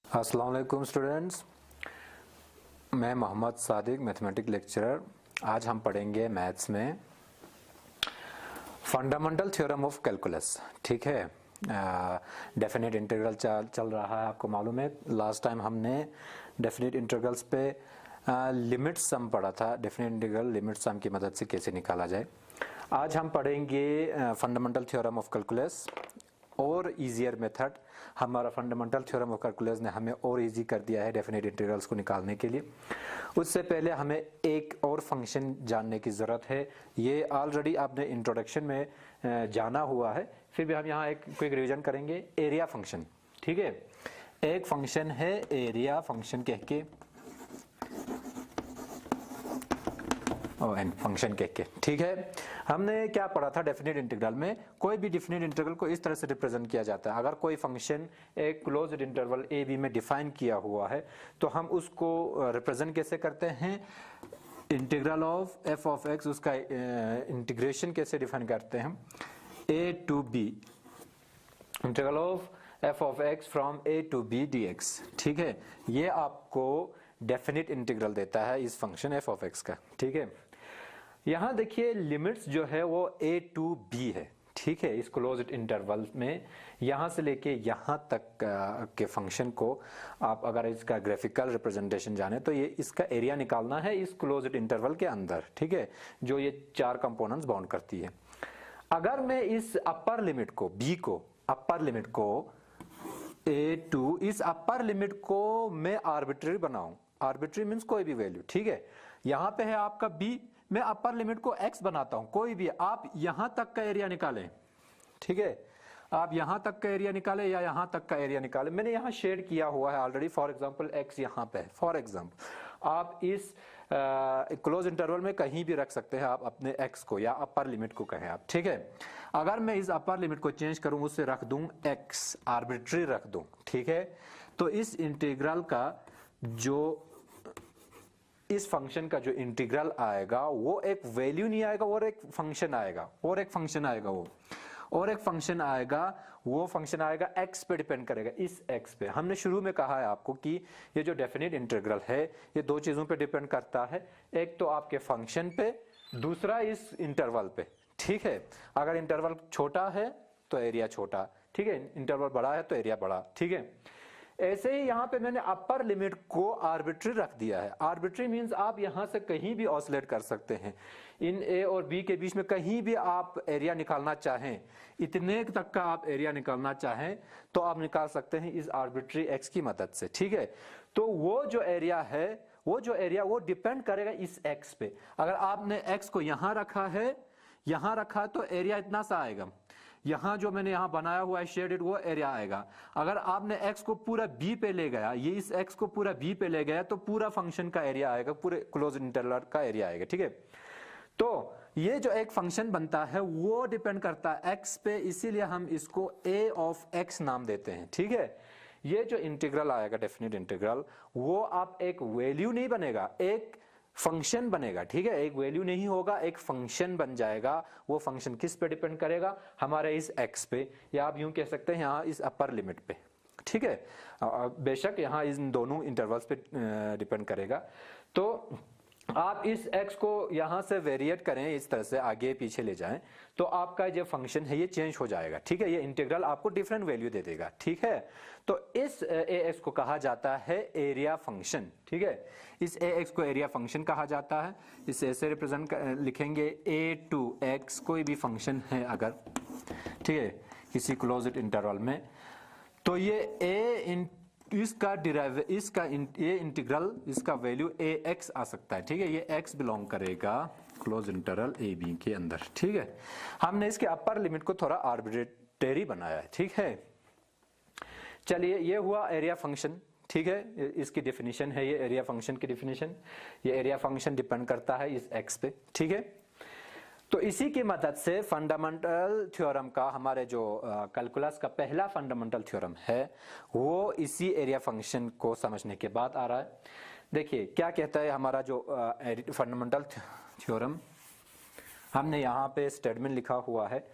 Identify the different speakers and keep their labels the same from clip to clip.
Speaker 1: अस्सलाम वालेकुम स्टूडेंट्स, मैं मोहम्मद सादिक मैथमेटिक्स लेक्चरर। आज हम पढ़ेंगे मैथ्स में फंडामेंटल थ्योरम ऑफ कैलकुलस। ठीक है, डेफिनेट इंटीग्रल चल रहा है, आपको मालूम है। लास्ट टाइम हमने डेफिनेट इंटीग्रल्स पे लिमिट सम पढ़ा था। डेफिनेट इंटीग्रल लिमिट सम की मदद से कैसे निकाला जाए। आज हम पढ़ेंगे फंडामेंटल थ्योरम ऑफ कैलकुलस और इजियर मेथड। हमारा फंडामेंटल थ्योरम ऑफ कैलकुलस ने हमें और इजी कर दिया है डेफिनेट इंटीग्रल्स को निकालने के लिए। उससे पहले हमें एक और फंक्शन जानने की ज़रूरत है। ये ऑलरेडी आपने इंट्रोडक्शन में जाना हुआ है, फिर भी हम यहाँ एक क्विक रिवीजन करेंगे। एरिया फंक्शन, ठीक है, एक फंक्शन है एरिया फंक्शन कह के, एन फंक्शन कह के। ठीक है, हमने क्या पढ़ा था डेफिनेट इंटीग्रल में, कोई भी डेफिनेट इंटीग्रल को इस तरह से रिप्रेजेंट किया जाता है। अगर कोई फंक्शन एक क्लोज्ड इंटरवल ए बी में डिफाइन किया हुआ है तो हम उसको रिप्रेजेंट कैसे करते हैं, integral of f of x, उसका इंटीग्रेशन कैसे डिफाइन करते हैं, a to b, integral of f of x from a to b d x. ठीक है, ये आपको डेफिनेट इंटीग्रल देता है इस फंक्शन एफ ऑफ एक्स का। ठीक है, यहां देखिए लिमिट्स जो है वो ए टू बी है। ठीक है, इस क्लोज्ड इंटरवल में यहां से लेके यहां तक के फंक्शन को आप अगर इसका ग्राफिकल रिप्रेजेंटेशन जाने तो ये इसका एरिया निकालना है इस क्लोज्ड इंटरवल के अंदर। ठीक है, जो ये चार कंपोनेंट्स बाउंड करती है। अगर मैं इस अपर लिमिट को बी को, अपर लिमिट को ए टू, इस अपर लिमिट को मैं आर्बिट्री बनाऊं, आर्बिट्री मींस कोई भी वैल्यू। ठीक है, यहां पे है आपका बी, मैं अपर लिमिट को x बनाता हूं, कोई भी, आप यहां तक का एरिया निकालें। ठीक है, आप यहां तक का एरिया निकालें या यहां तक का एरिया निकालें। मैंने यहां शेड किया हुआ है ऑलरेडी। फॉर एग्जांपल x यहां पे है। फॉर एग्जांपल आप इस क्लोज इंटरवल में कहीं भी रख सकते हैं आप अपने x को, या अपर लिमिट को कहें आप। ठीक है, अगर मैं इस अपर लिमिट को चेंज करूं, उससे रख दूं x, आर्बिट्री रख दूं। ठीक है, तो इस इंटीग्रल का जो, इस फंक्शन का जो इंटीग्रल आएगा वो एक वैल्यू नहीं आएगा, और एक फंक्शन आएगा, और एक फंक्शन आएगा, और एक फंक्शन आएगा। वो फंक्शन आएगा x पे डिपेंड करेगा, इस x पे। हमने शुरू में कहा है आपको कि ये जो डेफिनेट इंटीग्रल है ये दो चीजों पे डिपेंड करता है, एक तो आपके फंक्शन पे, दूसरा इस इंटरवल पे। ठीक है, अगर इंटरवल छोटा है तो एरिया छोटा, ठीक है, इंटरवल बड़ा है तो एरिया बड़ा। ठीक है, ऐसे ही यहां पे मैंने अपर लिमिट को आर्बिट्री रख दिया है। आर्बिट्री मींस आप यहां से कहीं भी ऑसिलेट कर सकते हैं, इन ए और बी के बीच में कहीं भी आप एरिया निकालना चाहें, इतने तक का आप एरिया निकालना चाहें तो आप निकाल सकते हैं इस आर्बिट्री एक्स की मदद से। ठीक है, तो वो जो एरिया है, वो डिपेंड करेगा इस एक्स पे। अगर आपने एक्स को यहां रखा है, यहां रखा, तो एरिया इतना सा आएगा। यहां जो मैंने यहां बनाया हुआ है शेडेड, वो एरिया आएगा। अगर आपने x को पूरा b पे ले गया, ये इस x को पूरा b पे ले गया, तो पूरा फंक्शन का एरिया आएगा, पूरे क्लोज इंटरवल का एरिया आएगा। ठीक है, तो ये जो एक फंक्शन बनता है वो डिपेंड करता है x पे, इसीलिए हम इसको a ऑफ x नाम देते हैं। ठीक है, ये जो इंटीग्रल आएगा डेफिनेट इंटीग्रल, वो आप एक वैल्यू नहीं बनेगा, एक फंक्शन बनेगा। ठीक है, एक वैल्यू नहीं होगा, एक फंक्शन बन जाएगा। वो फंक्शन किस पे डिपेंड करेगा, हमारे इस x पे, या आप यूं कह सकते हैं यहाँ इस अपर लिमिट पे। ठीक है, बेशक यहाँ इन दोनों इंटरवल्स पे डिपेंड करेगा। तो आप इस x को यहां से वेरिएट करें, इस तरह से आगे पीछे ले जाएं, तो आपका जो फंक्शन है ये चेंज हो जाएगा। ठीक है, ये इंटीग्रल आपको डिफरेंट वैल्यू दे देगा। ठीक है, तो इस ax को कहा जाता है एरिया फंक्शन। ठीक है, इस ax को एरिया फंक्शन कहा जाता है। इसे ऐसे रिप्रेजेंट लिखेंगे, a टू x कोई भी फंक्शन है अगर, ठीक है, किसी क्लोज्ड इंटरवल में, तो ये इसका डिराइव, ये इंटीग्रल, इसका वैल्यू ax आ सकता है। ठीक है, ये x बिलोंग करेगा क्लोज इंटरवल ए बी के अंदर। ठीक है, हमने इसके अपर लिमिट को थोड़ा आर्बिट्रेरी बनाया है। ठीक है, चलिए, ये हुआ एरिया फंक्शन। ठीक है, इसकी डेफिनेशन है, ये एरिया फंक्शन की डेफिनेशन। ये एरिया फंक्शन डिपेंड करता है इस x पे। ठीक है, तो इसी की मदद से फंडामेंटल थ्योरम का, हमारे जो कैलकुलस का पहला फंडामेंटल थ्योरम है, वो इसी एरिया फंक्शन को समझने के बाद आ रहा है। देखिए क्या कहता है हमारा जो फंडामेंटल थ्योरम, हमने यहाँ पे स्टेटमेंट लिखा हुआ है,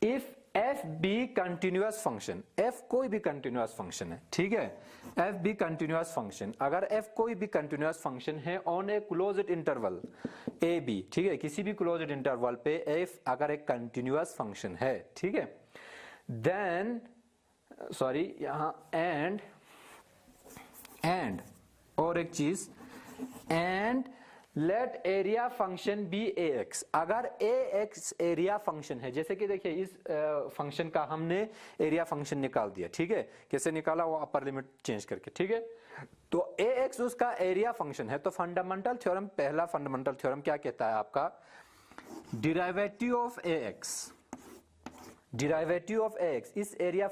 Speaker 1: if F be continuous function, F कोई भी कंटिन्यूअस फंक्शन है, ठीक है, एफ बी कंटिन्यूअस फंक्शन, अगर एफ कोई भी कंटिन्यूअस फंक्शन है on a closed interval A B, ठीक है, किसी भी क्लोज्ड इंटरवल पे एफ अगर एक कंटिन्यूअस फंक्शन है, ठीक है, देन सॉरी यहां एंड और एक चीज and let area function be A X, अगर ए एक्स एरिया फंक्शन है, जैसे कि देखिए इस फंक्शन का हमने एरिया फंक्शन निकाल दिया, ठीक है, कैसे निकाला वो अपर लिमिट चेंज करके, ठीक है, तो ए एक्स उसका एरिया फंक्शन है, तो फंडामेंटल थ्योरम, पहला फंडामेंटल थ्योरम क्या कहता है आपका, derivative of A X, derivative of A X, इस एरिया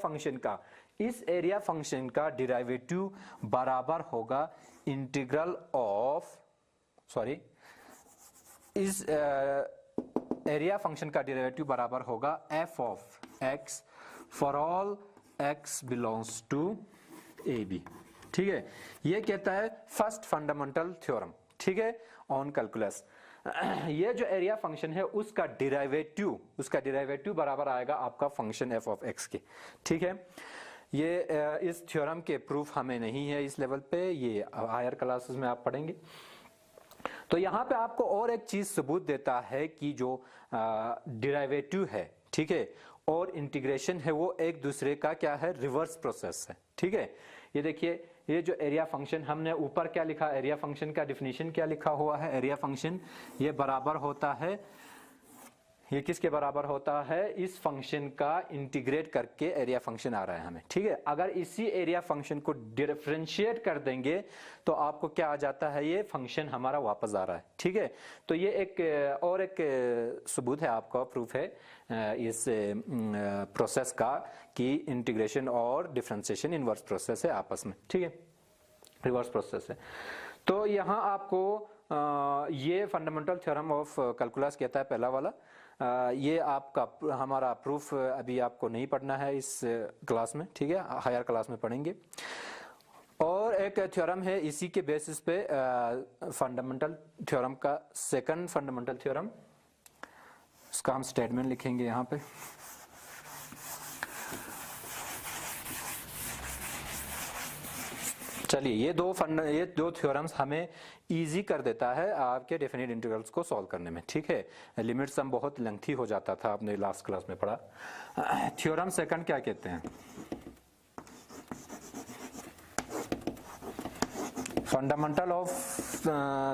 Speaker 1: फंक्शन का डिराइवेटिव बराबर होगा इंटीग्रल ऑफ, सॉरी, इस एरिया फंक्शन का डेरिवेटिव बराबर होगा F of X for all X belongs to A B, ठीक है, ये कहता है फर्स्ट फंडामेंटल थ्योरम, ठीक है, ऑन कैलकुलस। ये जो एरिया फंक्शन है उसका डिराइवेटिव बराबर आएगा आपका फंक्शन एफ ऑफ एक्स के, ठीक है। ये इस थ्योरम के प्रूफ हमें नहीं है इस लेवल पे, ये हायर क्लासेस में आप पढ़ेंगे। तो यहां पे आपको और एक चीज सबूत देता है कि जो डिराइवेटिव है, ठीक है, और इंटीग्रेशन है वो एक दूसरे का क्या है, रिवर्स प्रोसेस है, ठीक है। ये देखिए, ये जो एरिया फंक्शन हमने ऊपर क्या लिखा, एरिया फंक्शन का डिफिनीशन क्या लिखा हुआ है, एरिया फंक्शन ये बराबर होता है, ये किसके बराबर होता है, इस फंक्शन का इंटीग्रेट करके एरिया फंक्शन आ रहा है हमें, ठीक है। अगर इसी एरिया फंक्शन को डिफरेंशिएट कर देंगे तो आपको क्या आ जाता है, ये फंक्शन हमारा वापस आ रहा है, ठीक है। तो ये एक सबूत है आपका, प्रूफ है इस प्रोसेस का कि इंटीग्रेशन और डिफरेंशिएशन इनवर्स प्रोसेस है आपस में, ठीक है, रिवर्स प्रोसेस है। तो यहाँ आपको ये फंडामेंटल थ्योरम ऑफ कैलकुलस कहता है पहला वाला, ये आपका हमारा प्रूफ अभी आपको नहीं पढ़ना है इस क्लास में, ठीक है, हायर क्लास में पढ़ेंगे। और एक थ्योरम है इसी के बेसिस पे फंडामेंटल थ्योरम का सेकंड फंडामेंटल थ्योरम, इसका हम स्टेटमेंट लिखेंगे यहाँ पे। चलिए, ये दो थ्योरम्स हमें इजी कर देता है आपके डेफिनिट इंटीग्रल्स को सॉल्व करने में, ठीक है। लिमिट्स हम बहुत लेंथी हो जाता था, आपने लास्ट क्लास में पढ़ा। थ्योरम सेकंड क्या कहते हैं, fundamental of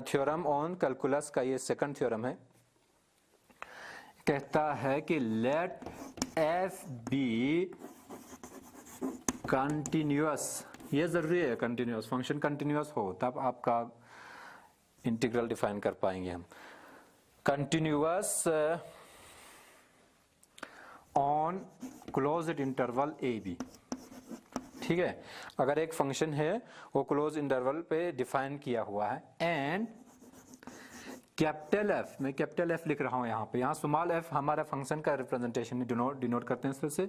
Speaker 1: theorem on calculus का ये सेकंड थ्योरम है, कहता है कि लेट एफ बी कंटिन्यूअस, ये जरूरी है, कंटिन्यूअस फंक्शन कंटिन्यूअस हो तब आपका इंटीग्रल डिफाइन कर पाएंगे हम। Continuous on closed interval A B, ठीक है, अगर एक फंक्शन है वो क्लोज इंटरवल पे डिफाइन किया हुआ है, एंड कैपिटल एफ, मैं कैपिटल एफ लिख रहा हूं यहाँ पे, यहाँ स्मॉल एफ हमारा फंक्शन का रिप्रेजेंटेशन डिनोट करते हैं इससे,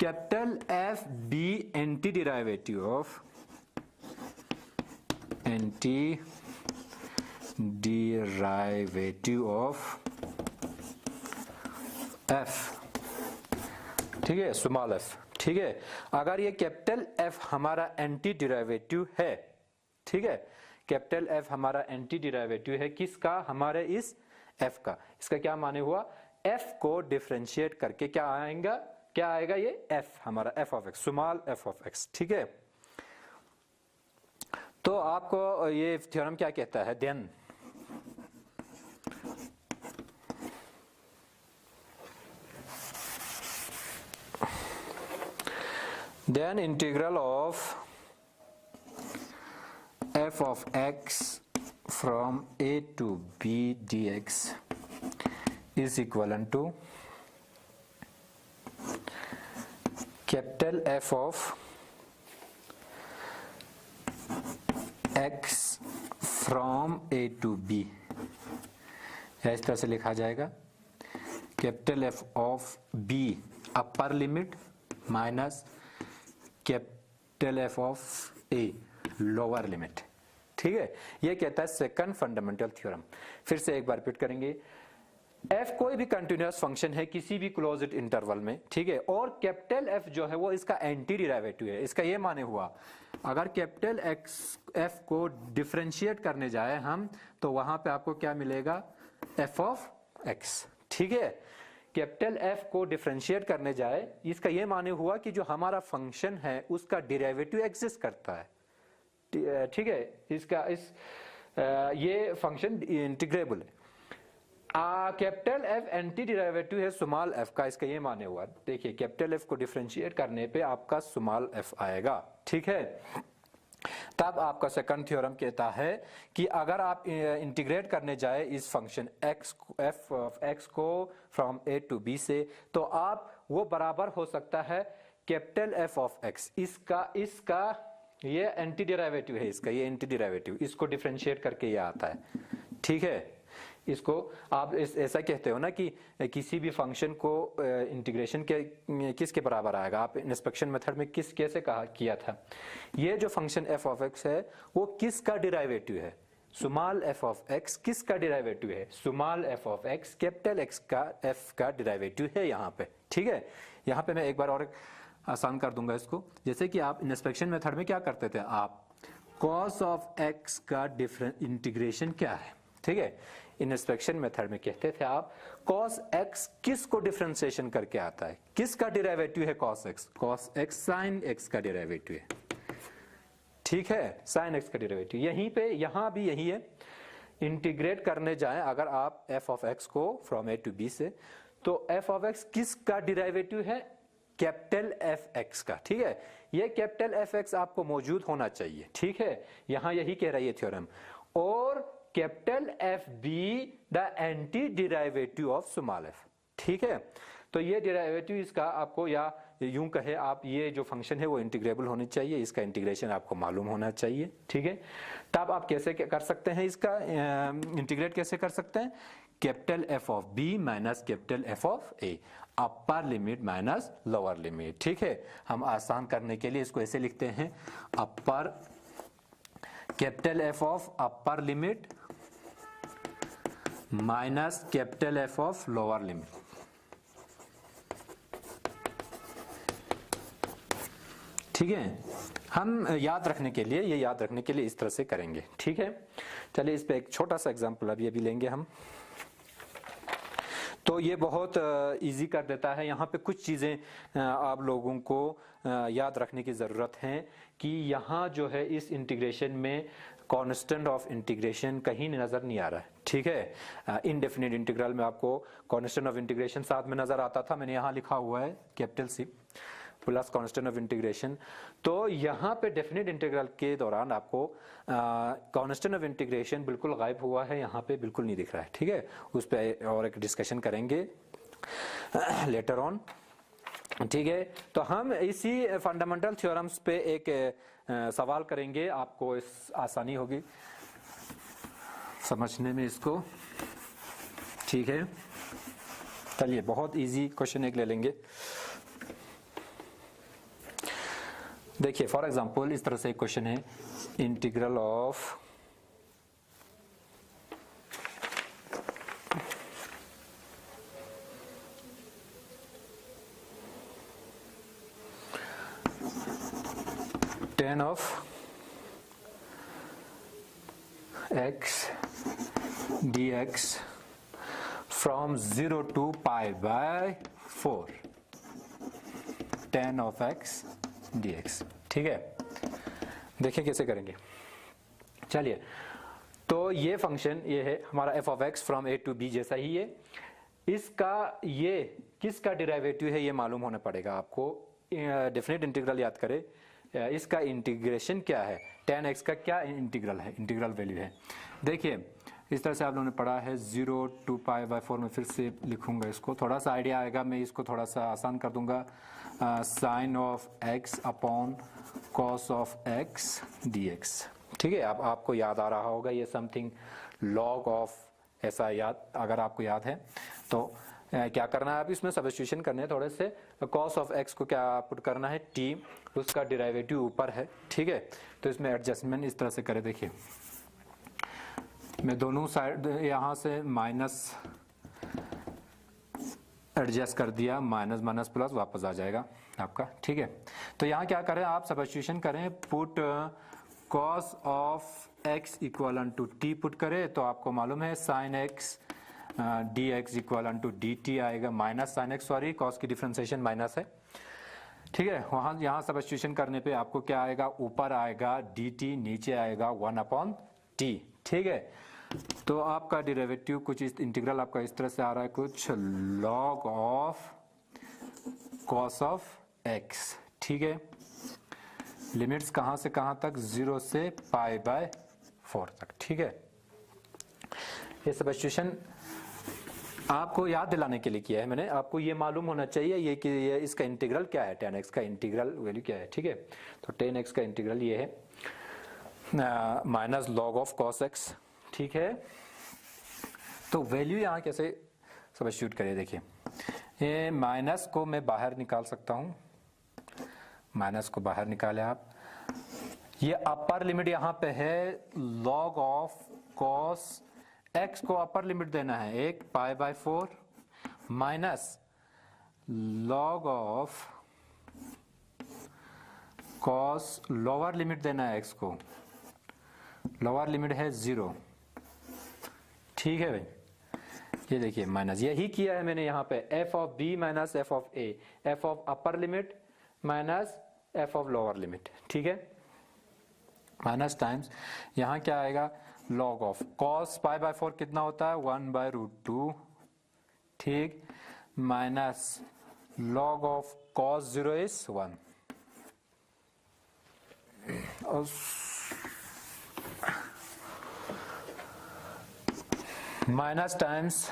Speaker 1: capital F be anti derivative of F, ठीक है, स्मॉल एफ, ठीक है। अगर ये कैपिटल एफ हमारा एंटी डिराइवेटिव है, ठीक है, कैपिटल एफ हमारा एंटी डिराइवेटिव है किसका, हमारे इस एफ का, इसका क्या माने हुआ, एफ को डिफरेंशिएट करके क्या आएगा ये एफ हमारा F of X, small F of X, ठीक है। तो आपको ये थ्योरम क्या कहता है, then integral of f of x from a to b dx is equivalent to capital F of x from a to b, इस तरह से लिखा जाएगा, capital F of b upper limit minus capital F of a lower limit, ठीक है। ये कहता है सेकंड फंडामेंटल थ्योरम। फिर से एक बार रिपीट करेंगे, एफ कोई भी कंटिन्यूअस फंक्शन है किसी भी क्लोज्ड इंटरवल में, ठीक है, और कैपिटल एफ जो है वो इसका एंटी डिराइवेटिव है। इसका ये माने हुआ अगर कैपिटल एफ को डिफरेंशिएट करने जाए हम तो वहां पे आपको क्या मिलेगा, एफ ऑफ एक्स, ठीक है। कैपिटल एफ को डिफरेंशिएट करने जाए इसका ये माने हुआ कि जो हमारा फंक्शन है उसका डिराइवेटिव एग्जिस्ट करता है, ठीक है, ये फंक्शन इंटीग्रेबल है। कैपिटल एफ एंटी डिराइवेटिव है स्मॉल एफ का, इसका ये माने हुआ, देखिए कैपिटल एफ को डिफरेंशिएट करने पे आपका स्मॉल एफ आएगा, ठीक है। तब आपका सेकंड थ्योरम कहता है कि अगर आप इंटीग्रेट करने जाए इस फंक्शन एफ ऑफ एक्स को फ्रॉम ए टू बी से, तो आप वो बराबर हो सकता है कैपिटल एफ ऑफ एक्स, इसका ये एंटी डेरिवेटिव है, इसका ये एंटी डेरिवेटिव, इसको डिफरेंशिएट करके ये आता है, ठीक है। इसको आप ऐसा कहते हो ना कि किसी भी फंक्शन को इंटीग्रेशन के किसके बराबर आएगा, आप इंस्पेक्शन मेथड में कैसे किया था, ये जो फंक्शन एफ ऑफ एक्स है वो किसका डिराइवेटिव है, स्मॉल एफ ऑफ एक्स किसका डिराइवेटिव है, small F of x capital x का एफ का डिराइवेटिव है यहाँ पे, ठीक है। यहाँ पे मैं एक बार और आसान कर दूंगा इसको, जैसे कि आप इंस्पेक्शन मेथड में क्या करते थे, आप कॉस ऑफ एक्स का डिफरेंट इंटीग्रेशन क्या है, ठीक है। इंस्पेक्शन मेथड में कहते थे आप कॉस एक्स किस को डिफरेंशिएशन करके आता है, किसका डिराइवेटिव है कॉस एक्स साइन एक्स का डिराइवेटिव है, ठीक है, साइन एक्स का डिराइवेटिव। यहीं पे यहां भी यही है, इंटीग्रेट करने जाएं अगर आप एफ ऑफ एक्स को फ्रॉम ए टू बी से, तो एफ ऑफ एक्स किसका डिराइवेटिव है, कैपिटल एफ एक्स का, ठीक है। ये कैपिटल एफ एक्स आपको मौजूद होना चाहिए, ठीक है, यहां यही कह रही है थ्योरम, और capital F be the anti derivative of small F, ठीक है। तो ये डिराइवेटिव इसका आपको, या यूं कहे आप, ये जो फंक्शन है वो इंटीग्रेबल होनी चाहिए, इसका इंटीग्रेशन आपको मालूम होना चाहिए, ठीक है। तब आप कैसे कर सकते हैं इसका इंटीग्रेट कैसे कर सकते हैं, capital F of B minus capital F of A, upper limit minus lower limit, ठीक है। हम आसान करने के लिए इसको ऐसे लिखते हैं, upper capital F of upper limit minus capital F of lower limit, ठीक है। हम याद रखने के लिए, ये याद रखने के लिए इस तरह से करेंगे, ठीक है। चलिए इस पे एक छोटा सा एग्जांपल अभी लेंगे हम, तो ये बहुत इजी कर देता है। यहाँ पे कुछ चीज़ें आप लोगों को याद रखने की ज़रूरत है कि यहाँ जो है इस इंटीग्रेशन में कांस्टेंट ऑफ इंटीग्रेशन कहीं नज़र नहीं आ रहा है, ठीक है। इनडेफिनिट इंटीग्रल में आपको कांस्टेंट ऑफ इंटीग्रेशन साथ में नज़र आता था, मैंने यहाँ लिखा हुआ है capital C plus constant of integration. तो यहाँ पे डेफिनेट इंटीग्रल के दौरान आपको कांस्टेंट ऑफ इंटीग्रेशन बिल्कुल गायब हुआ है, यहाँ पे बिल्कुल नहीं दिख रहा है, ठीक है। उस पर और एक डिस्कशन करेंगे लेटर ऑन, ठीक है। तो हम इसी फंडामेंटल थ्योरम्स पे एक सवाल करेंगे, आपको इस आसानी होगी समझने में इसको, ठीक है। चलिए बहुत इजी क्वेश्चन एक ले लेंगे। देखिए फॉर एग्जांपल इस तरह से एक क्वेश्चन है, integral of tan of x dx from 0 to pi by 4 tan of x dx, ठीक है। देखिए कैसे करेंगे, चलिए। तो ये फंक्शन ये है हमारा f of x from a to b जैसा ही है, इसका ये किसका डिराइवेटिव है ये मालूम होना पड़ेगा आपको। डेफिनेट इंटीग्रल याद करें, इसका इंटीग्रेशन क्या है, tan x का क्या इंटीग्रल है, इंटीग्रल वैल्यू है। देखिए इस तरह से आप लोगों ने पढ़ा है 0 to pi by 4 में फिर से लिखूंगा इसको, थोड़ा सा आइडिया आएगा, मैं इसको थोड़ा सा आसान कर दूंगा। Sine of x upon cos of x dx, ठीक है। अब आपको याद आ रहा होगा ये समथिंग लॉग ऑफ, ऐसा याद अगर आपको याद है तो क्या करना है, आप इसमें सब्स्टिट्यूशन करने हैं थोड़े से। कॉस ऑफ x को क्या पुट करना है, t, उसका डिराइवेटिव ऊपर है, ठीक है। तो इसमें एडजस्टमेंट इस तरह से करें, देखिए मैं दोनों साइड यहाँ से माइनस एडजस्ट कर दिया, माइनस माइनस प्लस वापस आ जाएगा आपका, ठीक है। तो यहाँ क्या करें आप, सब्स्टिट्यूशन करें, put cos of x equal to t put करें तो आपको मालूम है sine x d x equal to d t आएगा, minus sine x, sorry cos की डिफ्रेंसिएशन माइनस है, ठीक है। वहां यहाँ सब्स्टिट्यूशन करने पे आपको क्या आएगा, ऊपर आएगा डी टी, नीचे आएगा 1/t, ठीक है। तो आपका डेरिवेटिव कुछ इस इंटीग्रल आपका इस तरह से आ रहा है, कुछ log of cos of x, ठीक है। लिमिट्स कहां से कहां तक, 0 से π/4 तक, ठीक है। ये सब्स्टिट्यूशन आपको याद दिलाने के लिए किया है मैंने, आपको ये मालूम होना चाहिए ये कि ये इसका इंटीग्रल क्या है, tan x का इंटीग्रल वैल्यू क्या है, ठीक है। तो tan x का इंटीग्रल ये है minus log of cos x, ठीक है। तो वैल्यू यहां कैसे सब्स्टिट्यूट करें, देखिए ये माइनस को मैं बाहर निकाल सकता हूं, माइनस को बाहर निकाले आप, ये अपर लिमिट यहां पे है, log ऑफ cos x को अपर लिमिट देना है 1 π/4 minus log of cos lower limit देना है x को, लोअर लिमिट है 0, ठीक है भाई। ये देखिए माइनस, यही किया है मैंने यहाँ पे, f of b minus f of a, f of upper limit minus f of lower limit, ठीक है, माइनस टाइम्स यहाँ क्या आएगा, log ऑफ cos π/4 कितना होता है 1/√2, ठीक, minus log of cos 0 is 1, minus times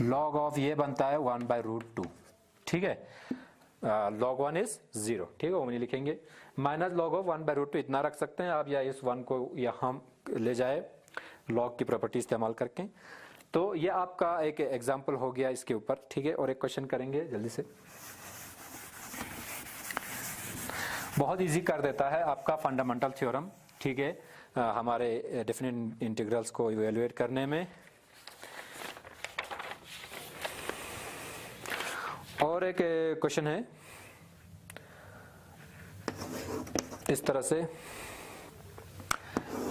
Speaker 1: log of ये बनता है 1/√2, ठीक है, log 1 इज 0, ठीक है, वो नहीं लिखेंगे, माइनस log ऑफ 1/√2 इतना रख सकते हैं आप, या इस 1 को या हम ले जाए log की प्रॉपर्टी इस्तेमाल करके। तो ये आपका एक एग्जांपल हो गया इसके ऊपर, ठीक है। और एक क्वेश्चन करेंगे जल्दी से, बहुत इजी कर देता है आपका फंडामेंटल थ्योरम, ठीक है, हमारे डेफिनेट इंटीग्रल्स को इवेलुएट करने में। और एक क्वेश्चन है इस तरह से,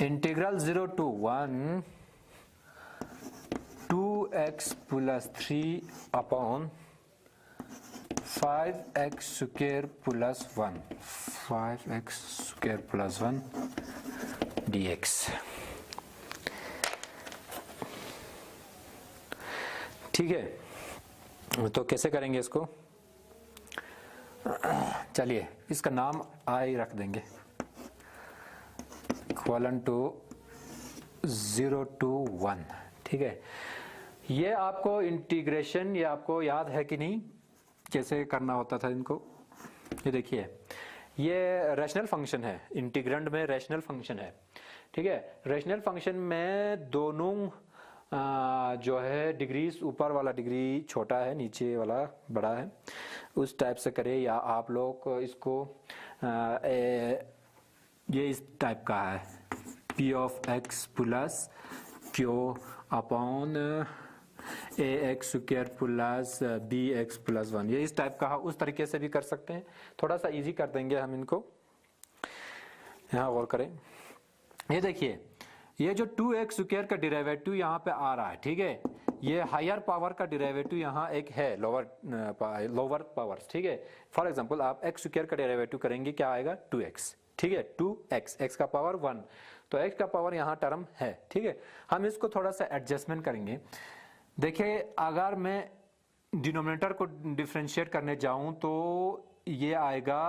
Speaker 1: integral 0 to 1 2x + 3 upon 5x² + 1 5x² + 1 dx, ठीक है। तो कैसे करेंगे इसको, चलिए इसका नाम आई रख देंगे, इक्वलन टू 0 to 1, ठीक है। ये आपको इंटीग्रेशन, ये आपको याद है कि नहीं, कैसे करना होता था इनको, ये देखिए ये रैशनल फंक्शन है, इंटीग्रैंड में रैशनल फंक्शन है, ठीक है। रैशनल फंक्शन में दोनों जो है डिग्रीज, ऊपर वाला डिग्री छोटा है, नीचे वाला बड़ा है, उस टाइप से करें, या आप लोग इसको ये इस टाइप का है, p of x plus q upon ax² plus bx + 1, ये इस टाइप का, उस तरीके से भी कर सकते हैं, थोड़ा सा इजी कर देंगे हम इनको। यहाँ गौर करें, ये देखिए ये जो 2x² का डेरिवेटिव यहाँ पे आ रहा है, ठीक है, ये हायर पावर का डेरिवेटिव यहाँ एक है, लोअर पावर्स, ठीक है। फॉर एग्जांपल आप x² का डेरिवेटिव करेंगे, क्या आएगा 2x, ठीक है, 2x, x का पावर 1, तो x का पावर यहाँ टर्म है, ठीक है। हम इसको थोड़ा सा एडजस्टमेंट करेंगे, देखिए अगर मैं डिनोमिनेटर को डिफरेंशिएट करने जाऊं तो ये आएगा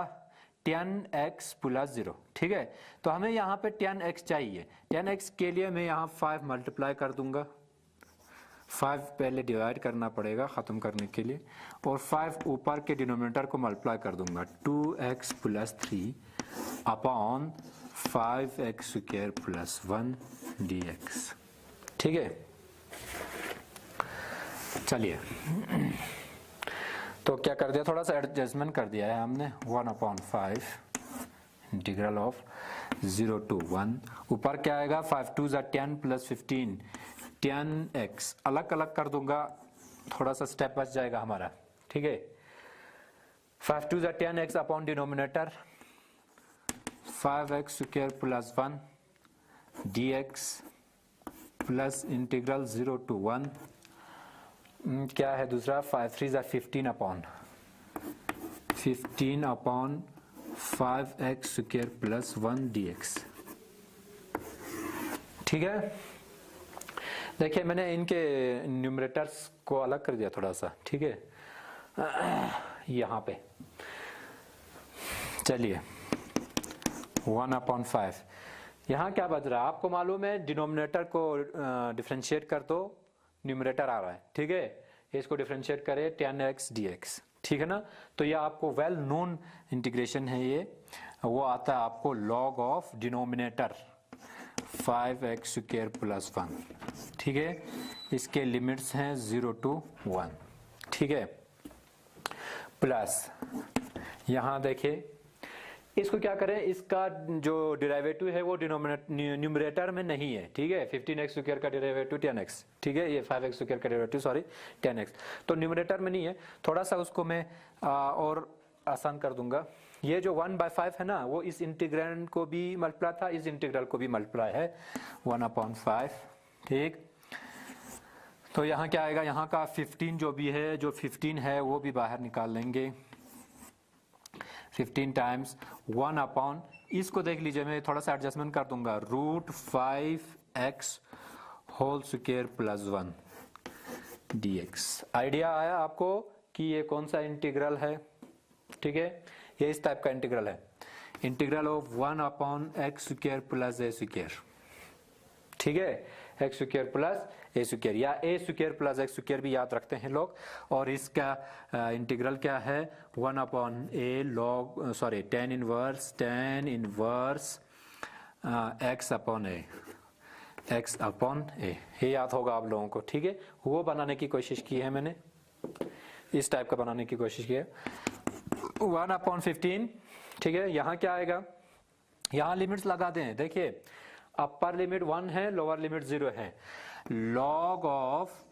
Speaker 1: 10x + 0, ठीक है। तो हमें यहाँ पे 10x चाहिए, 10x के लिए मैं यहाँ 5 मल्टीप्लाई कर दूंगा, 5 पहले डिवाइड करना पड़ेगा ख़त्म करने के लिए, और 5 ऊपर के डिनोमिनेटर को मल्टीप्लाई कर दूंगा, 2x + 3 अपॉन 5x² + 1 dx, ठीक है। चलिए तो क्या कर दिया, थोड़ा सा एडजस्टमेंट कर दिया है हमने, 1/5 इंटीग्रल ऑफ 0 to 1, ऊपर क्या आएगा 5 2 = 10 + 15 10x, अलग अलग कर दूंगा थोड़ा सा स्टेप बच जाएगा हमारा, ठीक है। 5 2 10x upon denominator 5x square plus 1 dx plus integral 0 to 1 क्या है दूसरा 5 3 15 upon 5x square plus 1 dx। ठीक है, देखिए मैंने इनके न्यूमरेटर्स को अलग कर दिया थोड़ा सा, ठीक है, यहाँ पे चलिए 1/5 यहाँ क्या बच रहा है आपको मालूम है, डिनोमिनेटर को डिफरेंशिएट कर दो, न्यूमरेटर आ रहा है, ठीक है, इसको डिफरेंशिएट करें 10x dx, ठीक है ना। तो ये आपको वेल नोन इंटीग्रेशन है, ये वो आता है आपको log of denominator 5x square plus 1, ठीक है, इसके लिमिट्स हैं 0 to 1, ठीक है, प्लस यहाँ देखिए इसको क्या करें, इसका जो डेरिवेटिव है वो न्यूमरेटर में नहीं है, ठीक है, 15x स्क्वायर का डेरिवेटिव 10x, ठीक है, ये 5x स्क्वायर का डेरिवेटिव सॉरी 10x, तो न्यूमरेटर में नहीं है, थोड़ा सा उसको मैं और आसान कर दूंगा। ये जो 1/5 है ना, वो इस इंटीग्रेंड को भी मल्टीप्लाई था, इस इंटीग्रल को भी मल्टीप्लाई है 1/5, ठीक। तो यहाँ क्या आएगा, यहाँ का 15 जो भी है, जो 15 है वो भी बाहर निकाल लेंगे, 15 टाइम्स 1 अपॉन, इसको देख लीजिए मैं थोड़ा सा एडजस्टमेंट कर दूंगा, √5x whole square plus 1 dx। Idea आया आपको कि ये कौन सा इंटीग्रल है, ठीक है, ये इस टाइप का इंटीग्रल है, integral of 1/x square plus a square, ठीक है, x square plus a square या a square plus x square भी याद रखते हैं लोग। और इसका इंटीग्रल क्या है 1/a log sorry tan inverse x upon a, ये याद होगा आप लोगों को, ठीक है, वो बनाने की कोशिश की है मैंने, इस टाइप का बनाने की कोशिश की है 1/15, ठीक है। यहाँ क्या आएगा, यहाँ लिमिट्स लगा दें, देखिए अपर लिमिट 1 है, लोअर लिमिट 0 है, लॉग ऑफ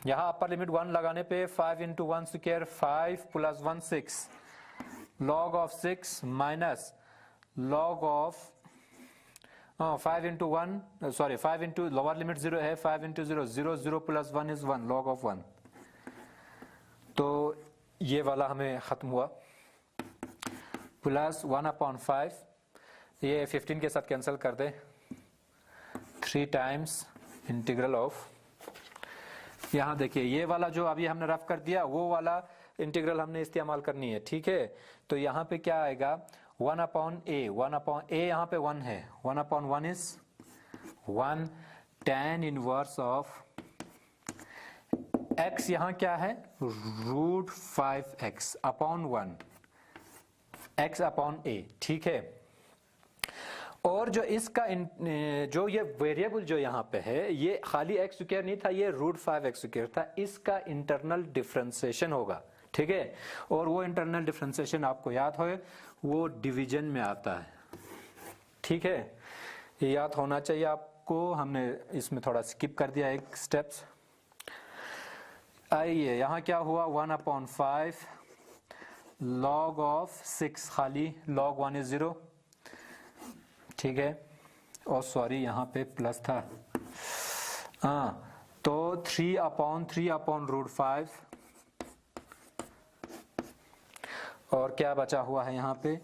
Speaker 1: यहाँ अपर लिमिट 1 लगाने पे 5 × 1 square 5 + 1 6, log of 6 minus log of 5 × 1 sorry 5 × lower limit 0 है, 5 × 0 0 0 + 1 is 1, लॉग ऑफ 1, तो ये वाला हमें खत्म हुआ, प्लस 1/5, ये 15 के साथ कैंसिल कर दे, 3 टाइम्स इंटीग्रल ऑफ, यहाँ देखिए ये वाला जो अभी हमने रफ कर दिया वो वाला इंटीग्रल हमने इस्तेमाल करनी है, ठीक है। तो यहाँ पे क्या आएगा 1/a यहाँ पे 1 है, 1/1 is 1 tan inverse of x, यहाँ क्या है √5x upon 1 x upon a, ठीक है। और जो इसका जो ये वेरिएबल जो यहाँ पे है ये खाली x स्क्वायर नहीं था, ये √5x स्क्वायर था, इसका इंटरनल डिफरेंशिएशन होगा, ठीक है। और वो इंटरनल डिफरेंशिएशन आपको याद हो, वो डिवीजन में आता है, ठीक है, ये याद होना चाहिए आपको, हमने इसमें थोड़ा स्किप कर दिया एक स्टेप्स। आइए यहाँ क्या हुआ 1/5 लॉग ऑफ 6, खाली लॉग 1 is 0, ठीक है, और सॉरी यहाँ पे प्लस था, तो 3/3/√5 और क्या बचा हुआ है यहाँ पे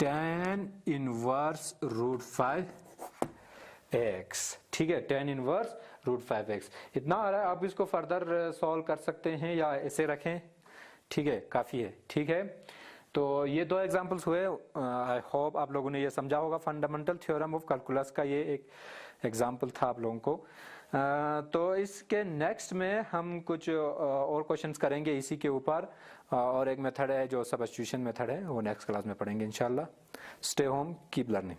Speaker 1: tan इनवर्स √5x, ठीक है, tan इनवर्स √5x, इतना आ रहा है। आप इसको फर्दर सॉल्व कर सकते हैं या ऐसे रखें, ठीक है, काफी है, ठीक है। तो ये 2 एग्जांपल्स हुए, आई होप आप लोगों ने ये समझा होगा, फंडामेंटल थ्योरम ऑफ कैलकुलस का ये एक एग्जांपल था आप लोगों को। तो इसके नेक्स्ट में हम कुछ और क्वेश्चंस करेंगे इसी के ऊपर, और एक मेथड है जो सब्स्टिट्यूशन मेथड है, वो नेक्स्ट क्लास में पढ़ेंगे इंशाल्लाह। Stay home, keep learning.